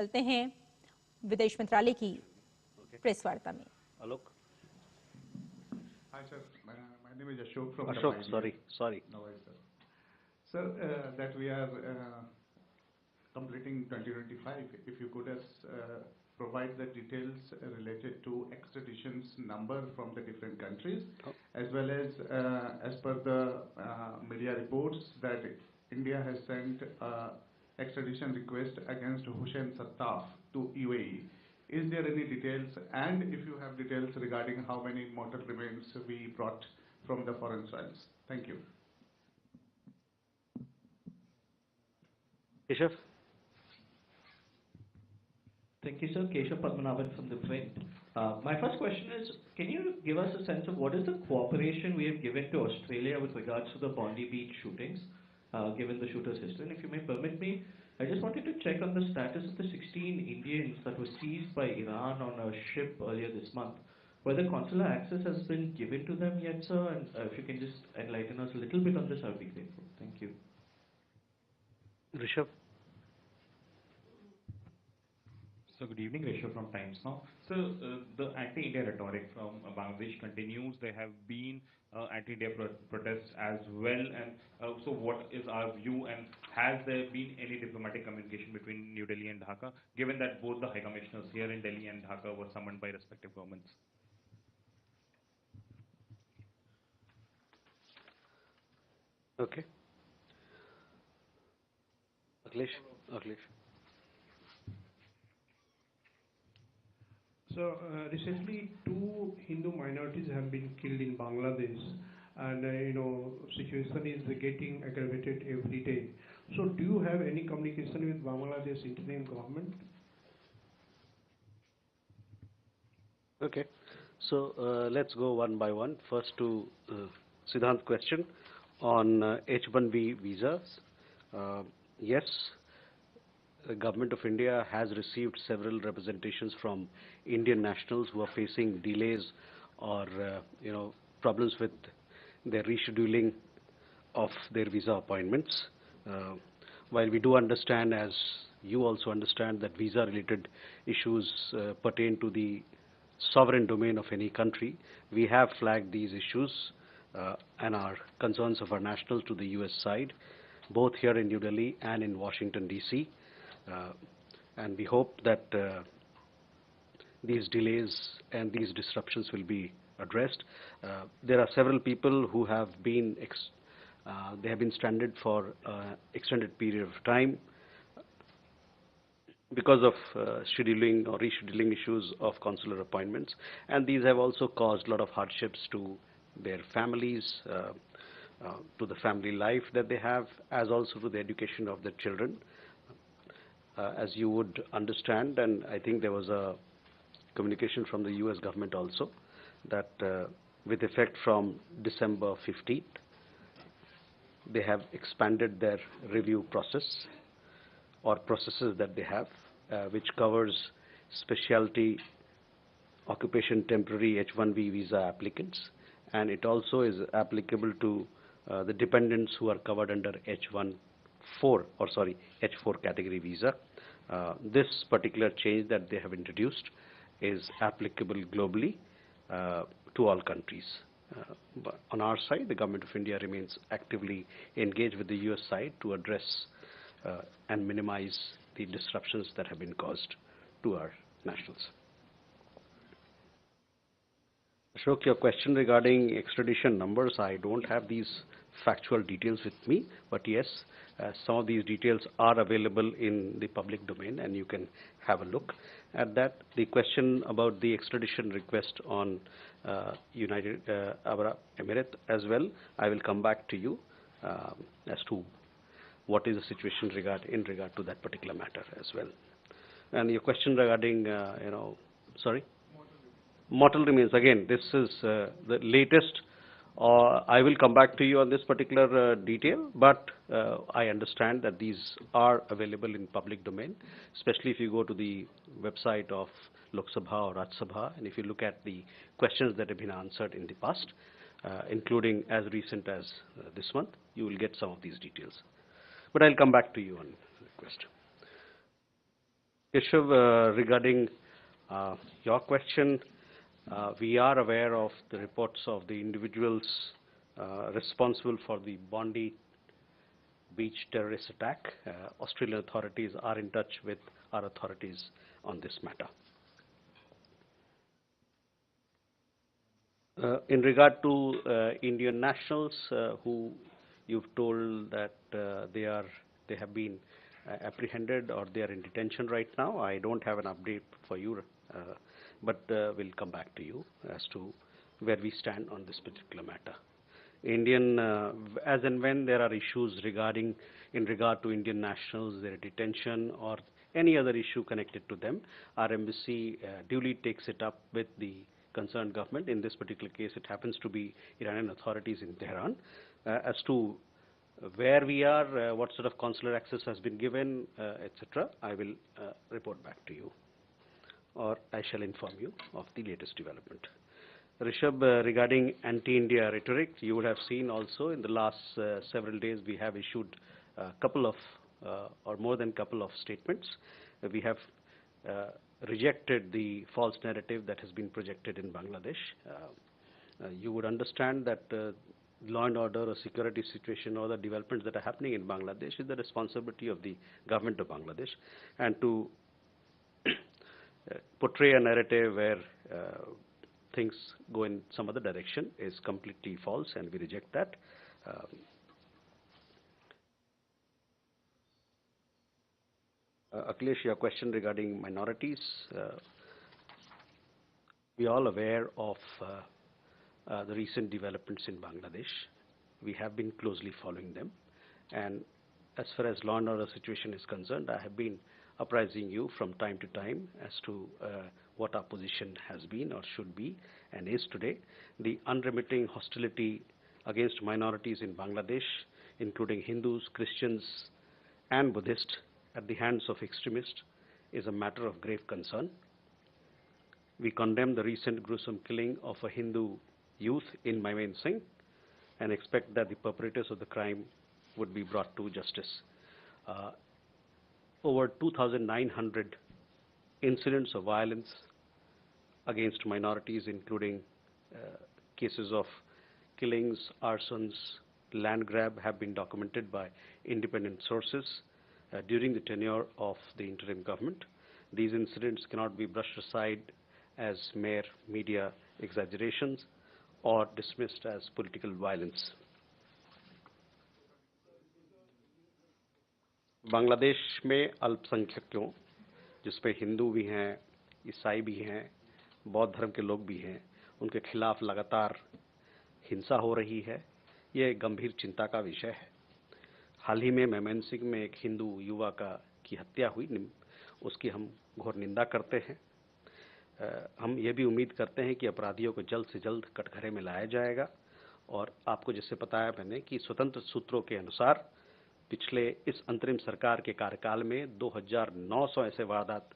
चलते हैं विदेश मंत्रालय की प्रेस वार्ता में। Alok. Hi sir, my name is Ashok from Ashok, sorry. No worries, sir. Sir, that we are completing 2025, if you could provide the details related to extradition's number from the different countries, as well as per the media reports that India has sent extradition request against Hussein Sattaf to UAE. Is there any details, and if you have details regarding how many mortal remains we brought from the foreign soils? Thank you. Keshav. Thank you, sir. Keshav Padmanabhan from the Print. My first question is, can you give us a sense of what is the cooperation we have given to Australia with regards to the Bondi Beach shootings, given the shooter's history? And if you may permit me, I just wanted to check on the status of the 16 Indians that were seized by Iran on a ship earlier this month. Whether consular access has been given to them yet, sir? And if you can just enlighten us a little bit on this, I would be grateful. Thank you. Rishabh. So good evening, Rishabh from Times Now. So the anti-India rhetoric from Bangladesh continues. There have been anti-India protests as well. And so what is our view, and has there been any diplomatic communication between New Delhi and Dhaka, given that both the High Commissioners here in Delhi and Dhaka were summoned by respective governments? Okay. Akhilesh. So recently, 2 Hindu minorities have been killed in Bangladesh, and situation is getting aggravated every day. So, do you have any communication with Bangladesh interim government? Okay. So let's go one by one. First to Siddhant's question on H-1B visas. Yes. The Government of India has received several representations from Indian nationals who are facing delays or problems with their rescheduling of their visa appointments. While we do understand, as you also understand, that visa-related issues pertain to the sovereign domain of any country, we have flagged these issues and our concerns of our nationals to the US side, both here in New Delhi and in Washington, D.C. And we hope that these delays and these disruptions will be addressed. There are several people who have been stranded for extended period of time because of scheduling or rescheduling issues of consular appointments, and these have also caused a lot of hardships to their families, to the family life that they have, as also to the education of their children. As you would understand, and I think there was a communication from the US government also, that with effect from December 15th, they have expanded their review process or processes that they have, which covers specialty occupation temporary H-1B visa applicants, and it also is applicable to the dependents who are covered under H4 category visa. This particular change that they have introduced is applicable globally to all countries. But on our side, the Government of India remains actively engaged with the US side to address and minimize the disruptions that have been caused to our nationals. Ashok, your question regarding extradition numbers, I don't have these factual details with me, but yes, some of these details are available in the public domain, and you can have a look at that. The question about the extradition request on United Arab Emirates as well, I will come back to you as to what is the situation in regard to that particular matter as well. And your question regarding, mortal remains. Again, this is the latest. I will come back to you on this particular detail, but I understand that these are available in public domain, especially if you go to the website of Lok Sabha or Raj Sabha, and if you look at the questions that have been answered in the past, including as recent as this month, you will get some of these details. But I'll come back to you on the request. Keshav, regarding your question, we are aware of the reports of the individuals responsible for the Bondi beach terrorist attack. Australian authorities are in touch with our authorities on this matter. In regard to Indian nationals who you've told that they have been apprehended or they are in detention right now, I don't have an update for you, but we'll come back to you as to where we stand on this particular matter. As and when there are issues in regard to Indian nationals, their detention or any other issue connected to them, our embassy duly takes it up with the concerned government. In this particular case, it happens to be Iranian authorities in Tehran. As to where we are, what sort of consular access has been given, etc., I will report back to you, or I shall inform you of the latest development. Rishabh, regarding anti-India rhetoric, you would have seen also in the last several days we have issued a couple of, or more than couple of statements. We have rejected the false narrative that has been projected in Bangladesh. You would understand that law and order or security situation or the developments that are happening in Bangladesh is the responsibility of the government of Bangladesh, and to portray a narrative where things go in some other direction is completely false, and we reject that. Akhilesh, your question regarding minorities, we are all aware of the recent developments in Bangladesh. We have been closely following them, and as far as law and order situation is concerned, I have been apprising you from time to time as to what our position has been or should be and is today. The unremitting hostility against minorities in Bangladesh, including Hindus, Christians, and Buddhists, at the hands of extremists, is a matter of grave concern. We condemn the recent gruesome killing of a Hindu youth in Mymensingh and expect that the perpetrators of the crime would be brought to justice. Over 2,900 incidents of violence against minorities, including cases of killings, arsons, land grab, have been documented by independent sources during the tenure of the interim government. These incidents cannot be brushed aside as mere media exaggerations or dismissed as political violence. Bangladesh में अल्पसंख्यकों, जिसमें हिंदू भी हैं, ईसाई भी हैं, बौद्ध धर्म के लोग भी हैं, उनके खिलाफ लगातार हिंसा हो रही है। ये गंभीर चिंता का विषय है। हाल ही में मैमनसिंह में एक हिंदू युवा की हत्या हुई, उसकी हम घोर निंदा करते हैं। हम ये भी उम्मीद करते हैं कि अपराधियों को जल्द से जल्द कटघरे में लाया जाएगा। और आपको जैसे बताया मैंने कि स्वतंत्र सूत्रों के अनुसार पिछले इस अंतरिम सरकार के कार्यकाल में 2900 ऐसे वारदात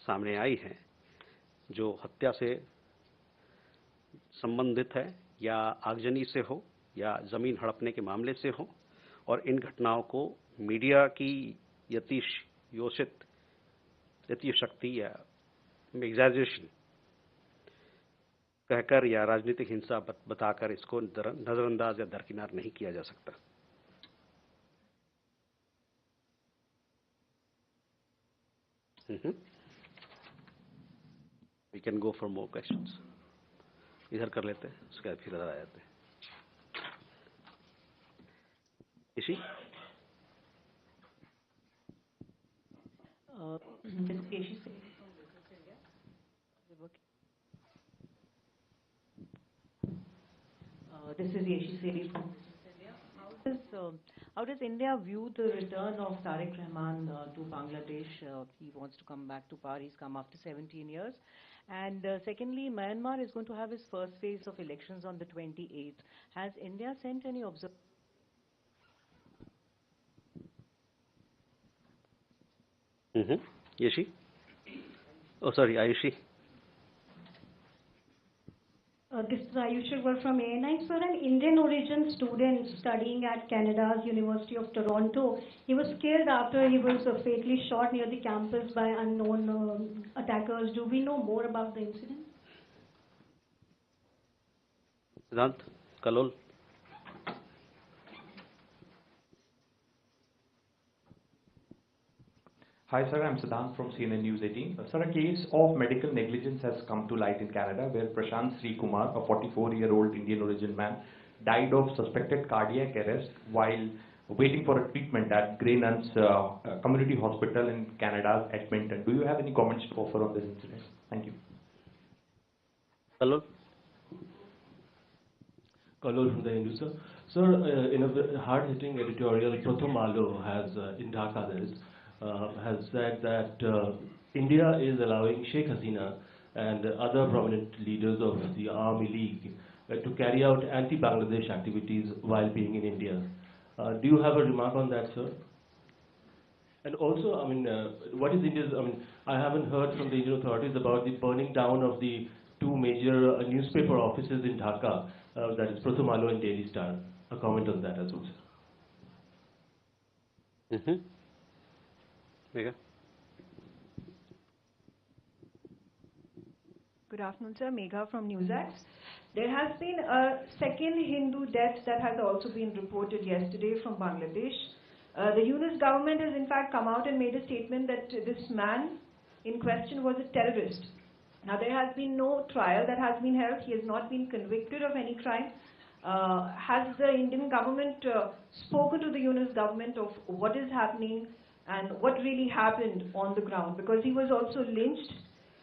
सामने आई हैं जो हत्या से संबंधित है, या आगजनी से हो, या जमीन हड़पने के मामले से हो, और इन घटनाओं को मीडिया की यतिशक्ति या एग्जैजरेशन कहकर या राजनीतिक हिंसा बताकर इसको नजरअंदाज या दरकिनार नहीं किया जा सकता। We can go for more questions. इधर कर लेते हैं, उसके बाद फिर इधर आ जाते हैं। इसी This is Yeshi Seri from Australia. How does India view the return of Tariq Rahman to Bangladesh? He wants to come back to power. He's come after 17 years. And secondly, Myanmar is going to have its first phase of elections on the 28th. Has India sent any observers? Yeshi? Oh, sorry, Ayushi. This is Ayush Work from ANI. Sir, an Indian origin student studying at Canada's University of Toronto, he was killed after he was fatally shot near the campus by unknown attackers. Do we know more about the incident? Siddhant, Kalol. Hi sir, I'm Siddhant from CNN News 18. Sir, a case of medical negligence has come to light in Canada where Prashant Sri Kumar, a 44-year-old Indian origin man, died of suspected cardiac arrest while waiting for a treatment at Grey Nuns Community Hospital in Canada's Edmonton. Do you have any comments to offer on this incident? Thank you. Kalol. Kalol from the Hindu, sir. Sir, in a hard-hitting editorial, Pratham Alo has, in Dhaka has said that India is allowing Sheikh Hasina and other prominent leaders of the Army League to carry out anti-Bangladesh activities while being in India. Do you have a remark on that, sir? And also, I mean, what is India's, I mean, I haven't heard from the Indian authorities about the burning down of the two major newspaper offices in Dhaka, that is Pratham Alo and Daily Star. A comment on that as well, sir. Megha. Good afternoon, sir. Megha from NewsX. There has been a second Hindu death that has also been reported yesterday from Bangladesh. The Yunus government has in fact come out and made a statement that this man in question was a terrorist. Now there has been no trial that has been held. He has not been convicted of any crime. Has the Indian government spoken to the Yunus government of what is happening and what really happened on the ground? Because he was also lynched.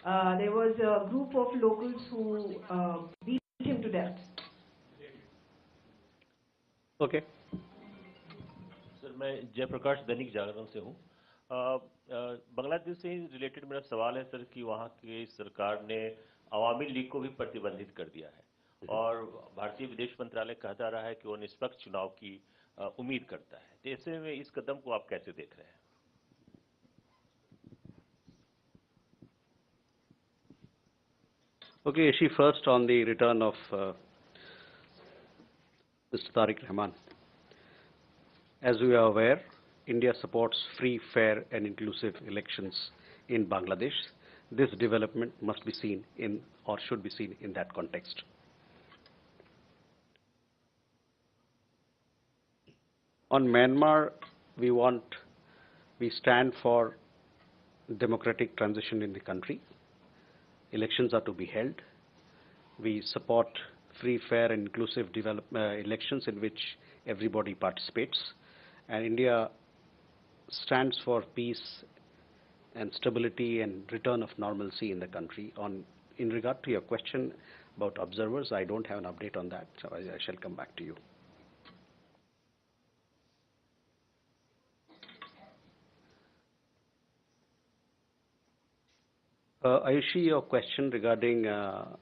There was a group of locals who beat him to death. Okay. Sir मैं जयप्रकाश दैनिक जागरण से हूँ। बांग्लादेश से related मेरा सवाल है sir कि वहाँ की सरकार ने अवामी लीग को भी प्रतिबंधित कर दिया है और भारतीय विदेश मंत्रालय कहता रहा है कि वो निष्पक्ष चुनाव की उम्मीद करता है। तो ऐसे में इस कदम को आप कैसे देख रहे हैं? Okay, Yashi, first on the return of Mr. Tariq Rahman. As we are aware, India supports free, fair and inclusive elections in Bangladesh. This development must be seen in, or should be seen in that context. On Myanmar, we stand for democratic transition in the country. Elections are to be held. We support free, fair and inclusive elections in which everybody participates. And India stands for peace and stability and return of normalcy in the country. In regard to your question about observers, I don't have an update on that, so I shall come back to you. Ayushi, your question regarding a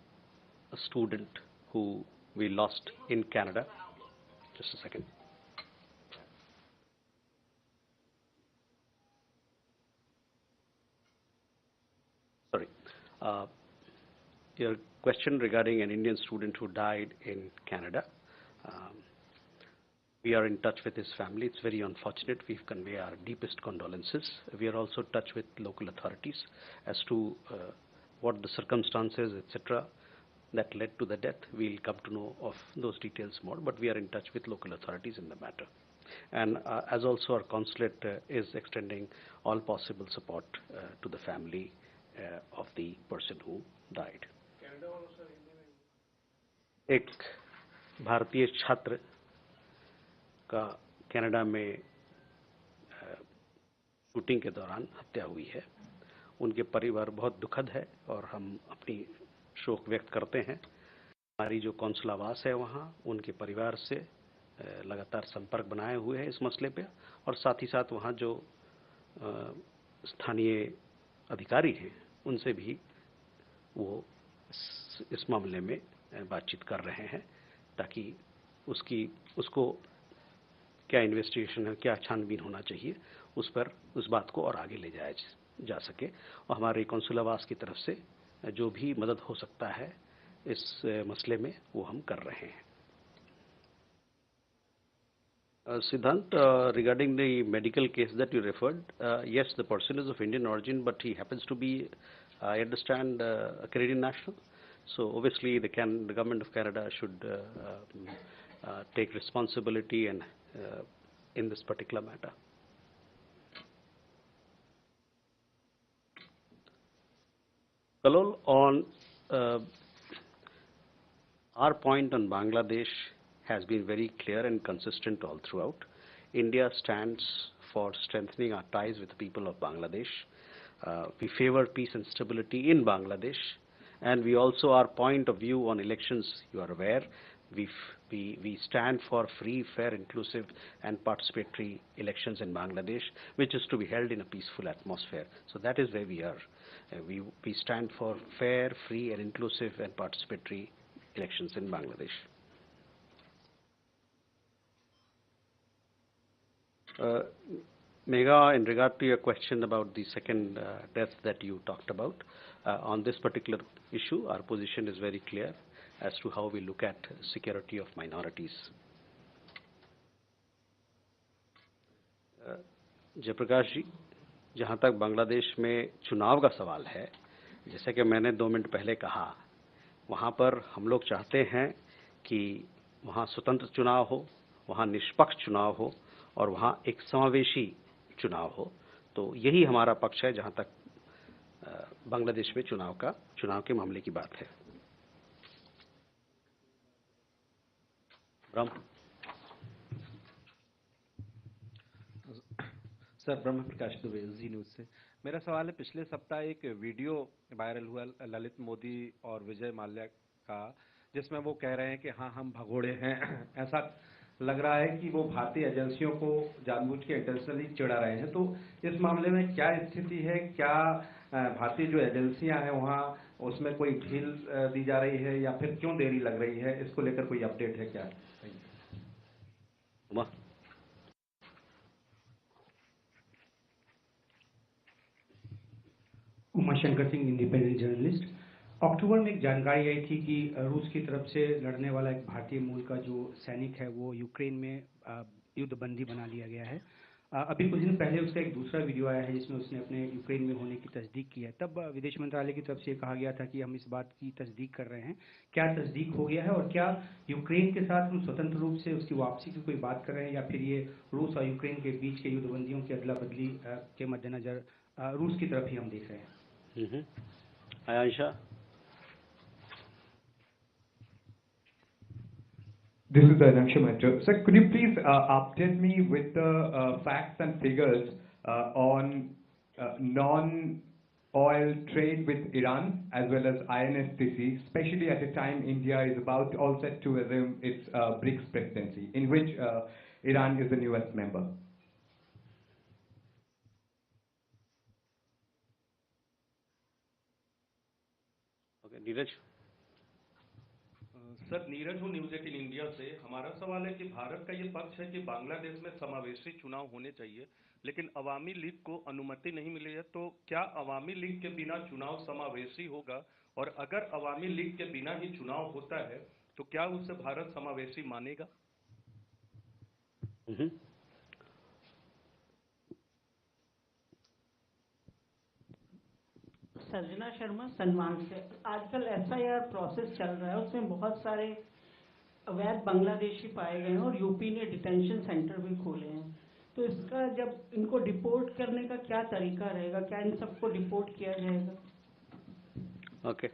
student who we lost in Canada. Just a second. Sorry. Your question regarding an Indian student who died in Canada. We are in touch with his family. It's very unfortunate. We convey our deepest condolences. We are also in touch with local authorities as to what the circumstances, etc., that led to the death. We'll come to know of those details more, but we are in touch with local authorities in the matter. And as also our consulate is extending all possible support to the family of the person who died. एक भारतीय छात्र का Canada में shooting के दौरान हत्या हुई है। उनके परिवार बहुत दुखद है और हम अपनी शोक व्यक्त करते हैं। हमारी जो कौंसलावास है वहाँ उनके परिवार से लगातार संपर्क बनाए हुए हैं इस मसले पे और साथ ही साथ वहाँ जो स्थानीय अधिकारी हैं उनसे भी वो इस मामले में बातचीत कर रहे हैं ताकि उसको क्या इन्वेस्टिगेशन है, क्या छानबीन होना चाहिए, उस पर उस बात को और आगे ले जाया जा सके। और हमारे कौंसलावास की तरफ से जो भी मदद हो सकता है इस मसले में वो हम कर रहे हैं। Siddhant, regarding the medical case that you referred, yes, the person is of Indian origin, but he happens to be, I understand, a Canadian national. So obviously, the government of Canada should take responsibility and in this particular matter. Kalol, on our point on Bangladesh has been very clear and consistent all throughout. India stands for strengthening our ties with the people of Bangladesh. We favor peace and stability in Bangladesh, and we also, our point of view on elections, you are aware, we stand for free, fair, inclusive and participatory elections in Bangladesh, which is to be held in a peaceful atmosphere. So that is where we are. We stand for fair, free and inclusive and participatory elections in Bangladesh. Megha, in regard to your question about the second death that you talked about, on this particular issue, our position is very clear as to how we look at security of minorities. Jayaprakash जी, जहाँ तक बांग्लादेश में चुनाव का सवाल है, जैसे कि मैंने 2 मिनट पहले कहा, वहाँ पर हम लोग चाहते हैं कि वहाँ स्वतंत्र चुनाव हो, वहाँ निष्पक्ष चुनाव हो और वहाँ एक समावेशी चुनाव हो। तो यही हमारा पक्ष है जहाँ तक बांग्लादेश में चुनाव के मामले की बात है। सर, ब्रह्म प्रकाश दुबे, DDNews से। मेरा सवाल है, पिछले सप्ताह एक वीडियो वायरल हुआ ललित मोदी और विजय माल्या का, जिसमें वो कह रहे हैं कि हाँ हम भगोड़े हैं। ऐसा लग रहा है कि वो भारतीय एजेंसियों को जानबूझ के इंटेंशनली चिढ़ा रहे हैं। तो इस मामले में क्या स्थिति है? क्या भारतीय जो एजेंसियां हैं वहाँ उसमें कोई ढील दी जा रही है या फिर क्यों देरी लग रही है? इसको लेकर कोई अपडेट है क्या? Umashankar Singh, independent journalist. अक्टूबर में एक जानकारी आई थी कि रूस की तरफ से लड़ने वाला एक भारतीय मूल का जो सैनिक है वो यूक्रेन में युद्धबंदी बना लिया गया है। अभी कुछ दिन पहले उसका एक दूसरा वीडियो आया है जिसमें उसने अपने यूक्रेन में होने की तस्दीक की है। तब विदेश मंत्रालय की तरफ से कहा गया था कि हम इस बात की तस्दीक कर रहे हैं। क्या तस्दीक हो गया है और क्या यूक्रेन के साथ हम स्वतंत्र रूप से उसकी वापसी की कोई बात कर रहे हैं या फिर ये रूस और यूक्रेन के बीच के युद्धबंदियों की अदला बदली के मद्देनजर रूस की तरफ ही हम देख रहे हैं? Ayesha. This is Anaksha Mitra. Sir, could you please update me with the facts and figures on non-oil trade with Iran as well as INSTC, especially at a time India is about all set to assume its BRICS presidency, in which Iran is the newest member? Okay, Neeraj. Sir, Neeraj हूँ, news 18 India से। हमारा सवाल है कि भारत का ये पक्ष है कि बांग्लादेश में समावेशी चुनाव होने चाहिए, लेकिन अवामी लीग को अनुमति नहीं मिली है। तो क्या अवामी लीग के बिना चुनाव समावेशी होगा? और अगर अवामी लीग के बिना ही चुनाव होता है तो क्या उसे भारत समावेशी मानेगा? सर्जना शर्मा, सम्मान से। आजकल SIR प्रोसेस चल रहा है, उसमें बहुत सारे अवैध बांग्लादेशी पाए गए हैं और यूपी ने डिटेंशन सेंटर भी खोले हैं। तो इसका जब इनको डिपोर्ट करने का क्या तरीका रहेगा? क्या इन सबको डिपोर्ट किया जाएगा? ओके,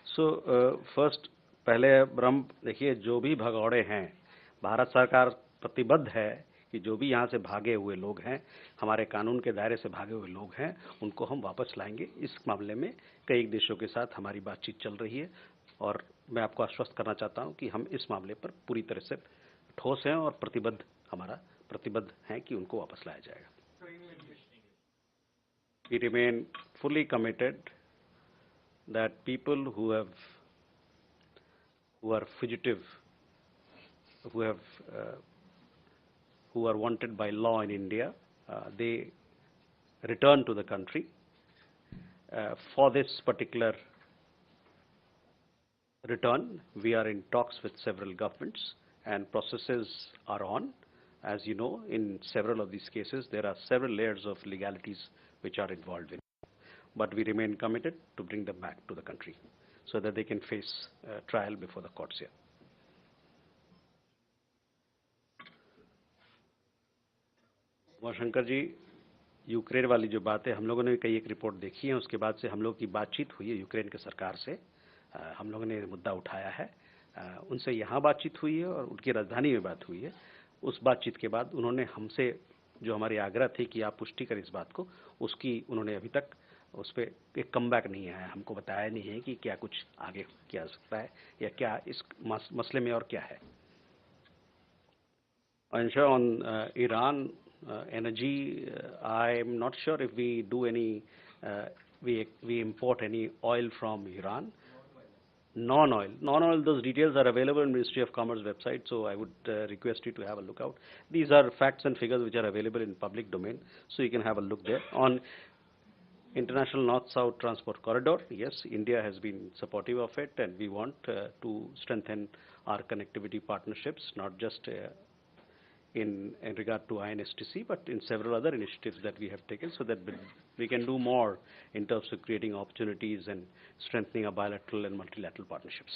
सो फर्स्ट पहले ब्रह्म देखिए, जो भी भगौड़े हैं, भारत सरकार प्रतिबद्ध है कि जो भी यहाँ से भागे हुए लोग हैं, हमारे कानून के दायरे से भागे हुए लोग हैं, उनको हम वापस लाएंगे। इस मामले में कई देशों के साथ हमारी बातचीत चल रही है और मैं आपको आश्वस्त करना चाहता हूं कि हम इस मामले पर पूरी तरह से ठोस हैं और प्रतिबद्ध हैं कि उनको वापस लाया जाएगा। We remain fully committed that people who are fugitive, who are wanted by law in India, they return to the country. For this particular return, we are in talks with several governments and processes are on. As you know, in several of these cases, there are several layers of legalities which are involved in it. But we remain committed to bring them back to the country so that they can face trial before the courts here. Shankar ji, Ukraine वाली जो बात है, हम लोगों ने कई एक report देखी है, उसके बाद से हम लोग की बातचीत हुई है यूक्रेन के सरकार से। हम लोगों ने मुद्दा उठाया है, उनसे यहाँ बातचीत हुई है और उनकी राजधानी में बात हुई है। उस बातचीत के बाद उन्होंने हमसे जो हमारी आग्रह थी कि आप पुष्टि करें इस बात को, उसकी उन्होंने अभी तक उस पर एक कमबैक नहीं आया, हमको बताया नहीं है कि क्या कुछ आगे किया जा सकता है या क्या इस मसले में और क्या है। On Iran energy, I am not sure if we do any, we import any oil from Iran. Non-oil, those details are available in Ministry of Commerce website, so I would request you to have a look out. These are facts and figures which are available in public domain, so you can have a look there. On International North-South Transport Corridor, yes, India has been supportive of it, and we want to strengthen our connectivity partnerships, not just in regard to INSTC, but in several other initiatives that we have taken so that we can do more in terms of creating opportunities and strengthening our bilateral and multilateral partnerships.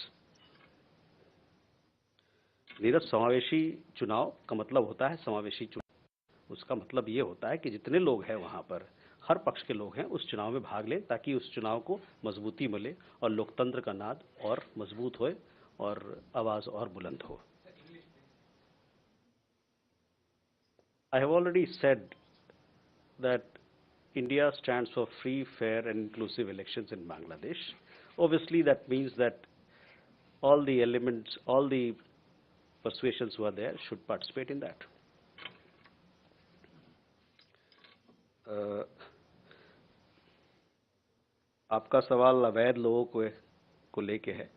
Neeraj, समावेशी चुनाव का मतलब होता है समावेशी चुनाव। उसका मतलब ये होता है कि जितने लोग हैं वहाँ पर, हर पक्ष के लोग हैं, उस चुनाव में भाग लें ताकि उस चुनाव को मजबूती मिले और लोकतंत्र का नाद और मजबूत होए और आवाज़ और बुलंद हो। I have already said that India stands for free, fair and inclusive elections in Bangladesh. Obviously that means that all the elements, all the persuasions who are there should participate in that. आपका सवाल अवैध लोगों को लेके है,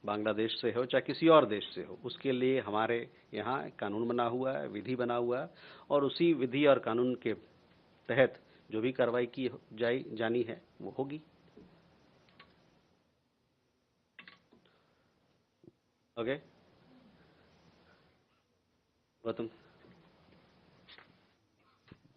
बांग्लादेश से हो चाहे किसी और देश से हो, उसके लिए हमारे यहाँ कानून बना हुआ है, विधि बना हुआ है और उसी विधि और कानून के तहत जो भी कार्रवाई की जानी है वो होगी। Okay, Gautam.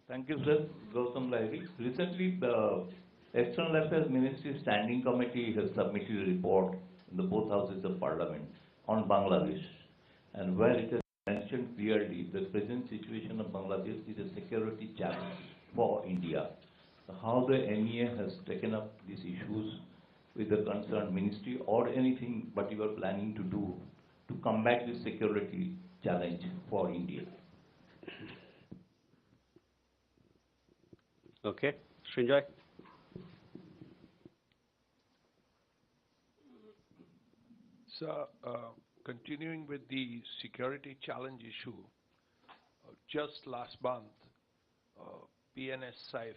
Thank you, sir. Gautam Lahiri. Recently, the External Affairs Ministry Standing Committee has submitted a report in the both houses of Parliament on Bangladesh, and where it has mentioned clearly the present situation of Bangladesh is a security challenge for India. How the MEA has taken up these issues with the concerned ministry, or anything what you are planning to do to combat this security challenge for India? Okay, Srinjoy. So, continuing with the security challenge issue, just last month, PNS Saif,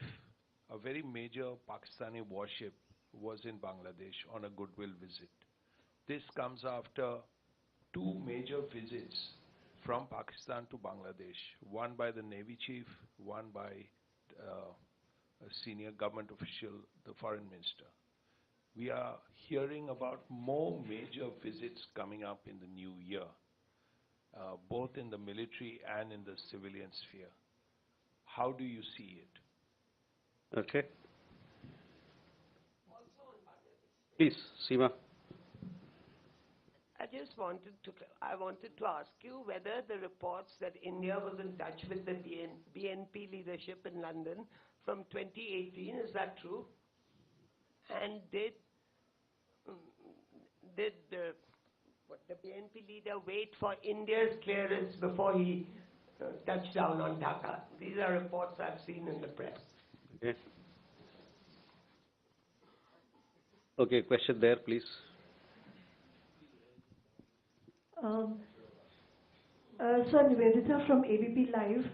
a very major Pakistani warship, was in Bangladesh on a goodwill visit. This comes after two major visits from Pakistan to Bangladesh, one by the Navy chief, one by a senior government official, the foreign minister. We are hearing about more major visits coming up in the new year, both in the military and in the civilian sphere. How do you see it? Okay. Please, Seema. I wanted to ask you whether the reports that India was in touch with the BNP leadership in London from 2018, is that true? And did the BNP leader wait for India's clearance before he touched down on Dhaka? These are reports I've seen in the press. Okay. Okay, question there, please. Sir, Nivedita from ABP Live.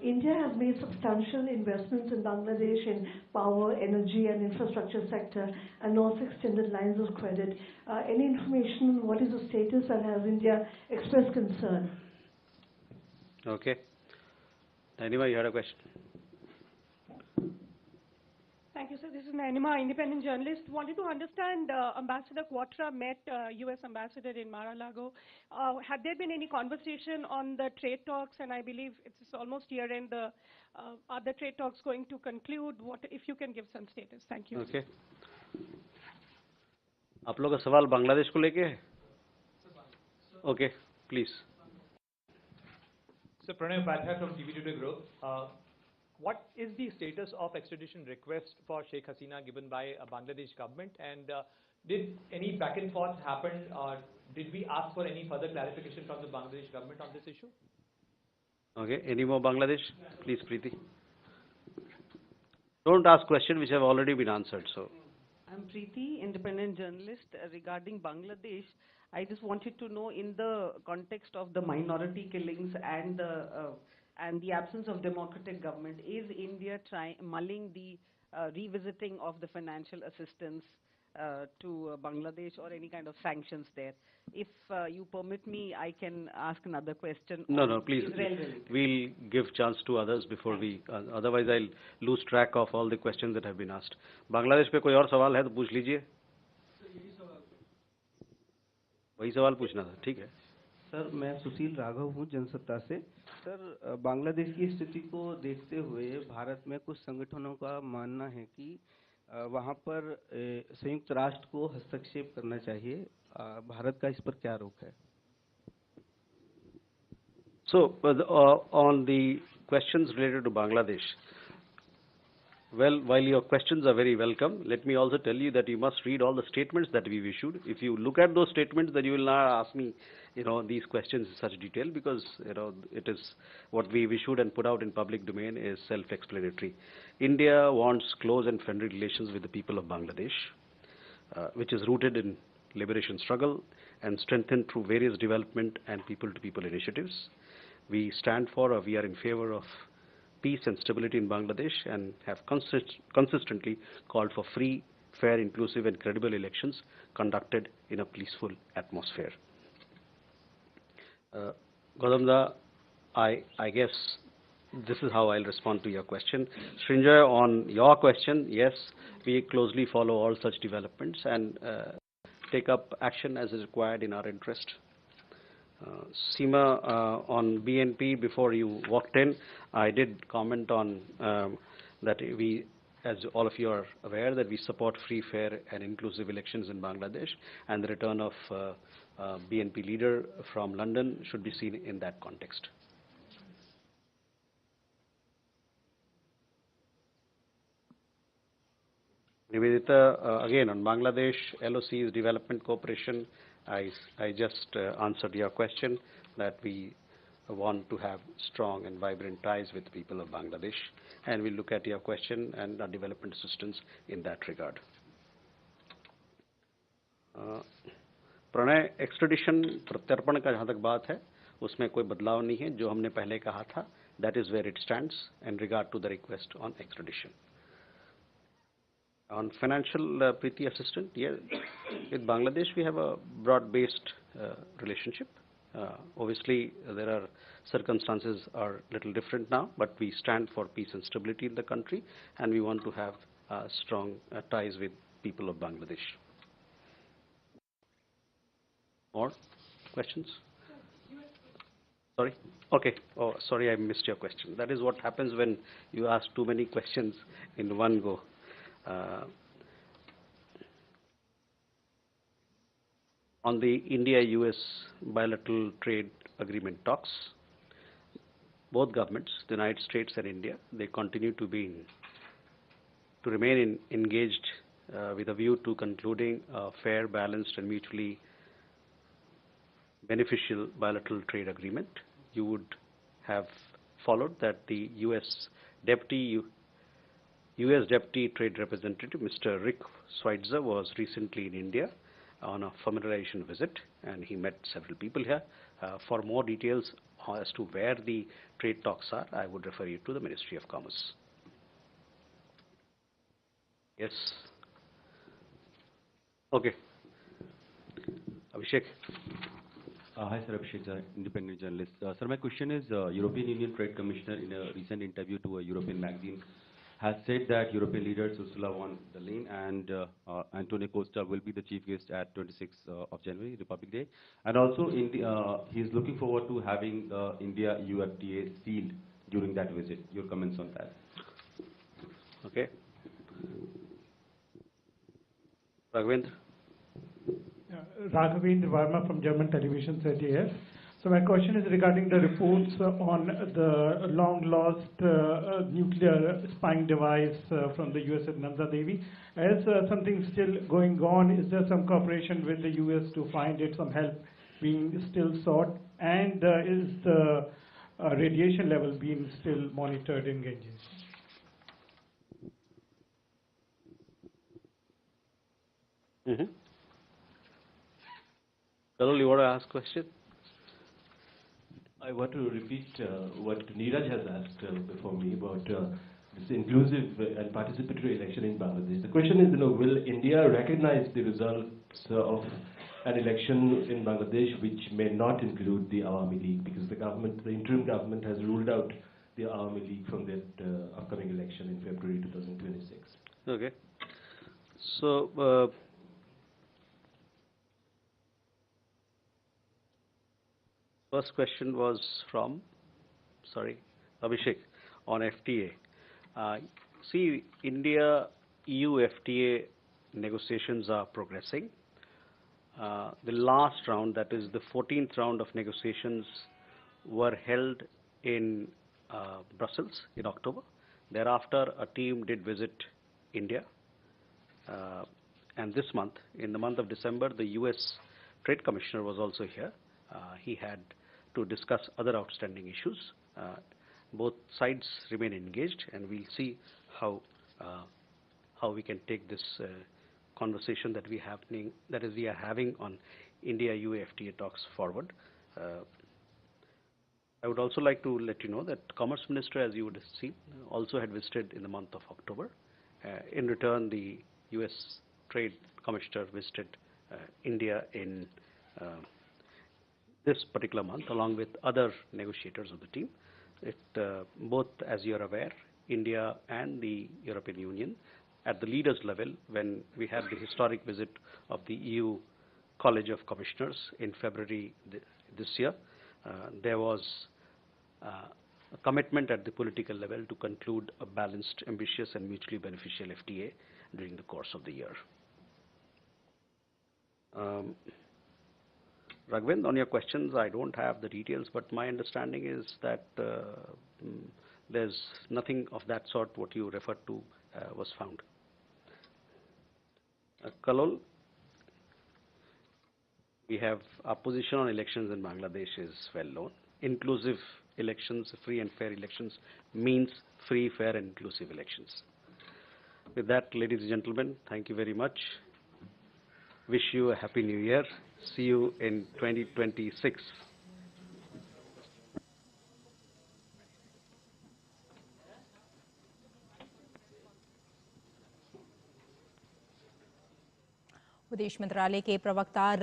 India has made substantial investments in Bangladesh in power, energy and infrastructure sector and also extended lines of credit. Any information on what is the status and has India expressed concern? Okay. Anyway, you had a question. Thank Thank you, sir. This is Nainima, independent journalist. Wanted to understand, Ambassador Quatra met U.S. Ambassador in Mar-a-Lago. Had there been any conversation on the trade talks? And I believe it's almost year-end. Are the trade talks going to conclude? What, if you can give some status? Thank you. Okay. आप लोग का सवाल बांग्लादेश को लेके है? Okay, please. So Pranay Upadhyay from TV Today Group. What is the status of extradition request for Sheikh Hasina given by Bangladesh government, and did any back and forth happen, or did we ask for any further clarification from the Bangladesh government on this issue? Okay, any more Bangladesh? Please, Preeti. Don't ask questions which have already been answered. So. I'm Preeti, independent journalist. Regarding Bangladesh, I just wanted to know, in the context of the minority killings and the absence of democratic government, is India mulling the revisiting of the financial assistance to Bangladesh, or any kind of sanctions there? If you permit me, I can ask another question. No, please. We'll give chance to others before we. Otherwise, I'll lose track of all the questions that have been asked. Bangladesh पे कोई और सवाल है तो पूछ लीजिए. वही सवाल पूछना था, ठीक है? सर, मैं सुशील राघव हूँ, जनसत्ता से. सर, बांग्लादेश की स्थिति को देखते हुए भारत में कुछ संगठनों का मानना है कि वहाँ पर संयुक्त राष्ट्र को हस्तक्षेप करना चाहिए. भारत का इस पर क्या रोक है? So, on the questions related to Bangladesh, well, while your questions are very welcome, let me also tell you that you must read all the statements that we've issued. If you look at those statements, then you will not ask me, these questions in such detail, because, it is what we've issued and put out in public domain is self-explanatory. India wants close and friendly relations with the people of Bangladesh, which is rooted in liberation struggle and strengthened through various development and people-to-people initiatives. We stand for, or we are in favor of, peace and stability in Bangladesh, and have consistently called for free, fair, inclusive and credible elections conducted in a peaceful atmosphere. Gautamda, I guess this is how I'll respond to your question. Srinjoy, on your question, yes, we closely follow all such developments and take up action as is required in our interest. Seema, on BNP, before you walked in, I did comment on that we, as all of you are aware, that we support free, fair and inclusive elections in Bangladesh, and the return of BNP leader from London should be seen in that context. Nivedita, again on Bangladesh, LOC's development cooperation, I just answered your question that we want to have strong and vibrant ties with the people of Bangladesh, and we'll look at your question and our development assistance in that regard. Pranay, extradition प्रत्यर्पण का जहाँ तक बात है उसमें कोई बदलाव नहीं है. जो हमने पहले कहा था, that is where it stands in regard to the request on extradition. On financial Preeti assistance, yeah, with Bangladesh we have a broad-based relationship. Obviously, there are circumstances are a little different now, but we stand for peace and stability in the country, and we want to have strong ties with people of Bangladesh. More questions? Sorry? Okay. Oh, sorry, I missed your question. That is what happens when you ask too many questions in one go. On the India-US bilateral trade agreement talks, both governments, the United States and India, they continue to remain engaged with a view to concluding a fair, balanced and mutually beneficial bilateral trade agreement. You would have followed that the U.S. Deputy Trade Representative, Mr. Rick Schweitzer, was recently in India on a familiarization visit, and he met several people here. For more details as to where the trade talks are, I would refer you to the Ministry of Commerce. Yes. Okay. Abhishek. Hi, sir. Abhishek, independent journalist. Sir, my question is, European Union Trade Commissioner in a recent interview to a European magazine has said that European leaders Ursula von der Leyen and Antonio Costa will be the chief guest at 26th of January, Republic Day. And also, he is looking forward to having the India-EU FTA sealed during that visit. Your comments on that? Okay. Raghavendra. Raghavendra Verma from German television ZDF. So my question is regarding the reports on the long-lost nuclear spying device from the US at Nanda Devi. Is something still going on? Is there some cooperation with the US to find it, some help being still sought? And is the radiation level being still monitored in Ganges? Karul, you want to ask a question? I want to repeat what Neeraj has asked before me about this inclusive and participatory election in Bangladesh. The question is, will India recognize the results of an election in Bangladesh which may not include the Awami League, because the interim government has ruled out the Awami League from that upcoming election in February 2026. Okay. So, first question was from, Abhishek, on FTA. See, India-EU FTA negotiations are progressing. The last round, that is the 14th round of negotiations, were held in Brussels in October. Thereafter, a team did visit India. And this month, in the month of December, the US Trade Commissioner was also here. He had to discuss other outstanding issues. Both sides remain engaged, and we'll see how we can take this conversation that we are having on India-EU FTA talks forward. I would also like to let you know that Commerce Minister, as you would have seen, also had visited in the month of October. In return, the US Trade Commissioner visited India in this particular month, along with other negotiators of the team. Both, as you're aware, India and the European Union, at the leaders level, when we had the historic visit of the EU College of Commissioners in February this year, there was a commitment at the political level to conclude a balanced, ambitious, and mutually beneficial FTA during the course of the year. Raghavendra, on your questions, I don't have the details, but my understanding is that there's nothing of that sort what you referred to was found. Kalol, we have our position on elections in Bangladesh is well known. Inclusive elections, free and fair elections, means free, fair, and inclusive elections. With that, ladies and gentlemen, thank you very much. Wish you a happy new year. See you in 2026. विदेश मंत्रालय के प्रवक्ता